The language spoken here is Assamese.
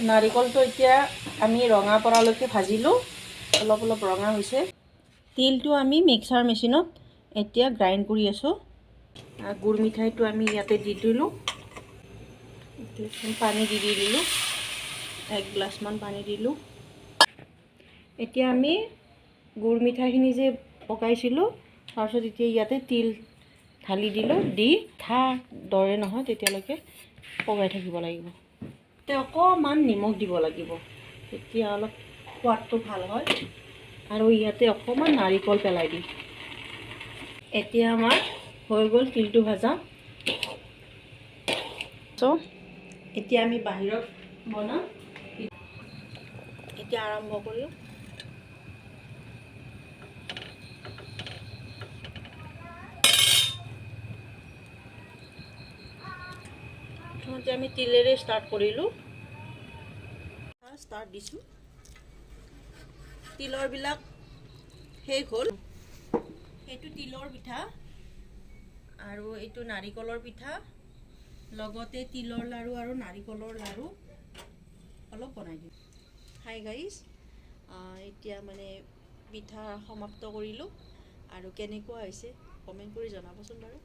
নাৰিকলটো এতিয়া আমি ৰঙা পৰালৈকে ভাজিলোঁ, অলপ অলপ ৰঙা হৈছে। তিলটো আমি মিক্সাৰ মেচিনত এতিয়া গ্ৰাইণ্ড কৰি আছোঁ। গুড় মিঠাইটো আমি ইয়াতে দি দিলোঁ, পানী দি দিলোঁ, 1 গ্লাছমান পানী দিলোঁ। এতিয়া আমি গুড় মিঠাইখিনি যে পকাইছিলোঁ, তাৰপিছত এতিয়া ইয়াতে তিল ঢালি দিলোঁ, দি দৰে নহয় তেতিয়ালৈকে পগাই থাকিব লাগিব। এতিয়া অকণমান নিমখ দিব লাগিব, তেতিয়া অলপ সোৱাদটো ভাল হয়। আৰু ইয়াতে অকণমান নাৰিকল পেলাই দিম। এতিয়া আমাৰ হৈ গ'ল তিলটো ভাজা। এতিয়া আমি বাহিৰত বনাম। এতিয়া আৰম্ভ কৰিলোঁ। প্ৰথমতে আমি তিলেৰে ষ্টাৰ্ট কৰিলোঁ। দিছোঁ, তিলৰবিলাক শেষ হ'ল। সেইটো তিলৰ পিঠা আৰু এইটো নাৰিকলৰ পিঠা, লগতে তিলৰ লাড়ু আৰু নাৰিকলৰ লাড়ু অলপ বনাই দিম। হাই গাইজ, এতিয়া মানে পিঠা সমাপ্ত কৰিলোঁ, আৰু কেনেকুৱা হৈছে কমেণ্ট কৰি জনাবচোন বাৰু।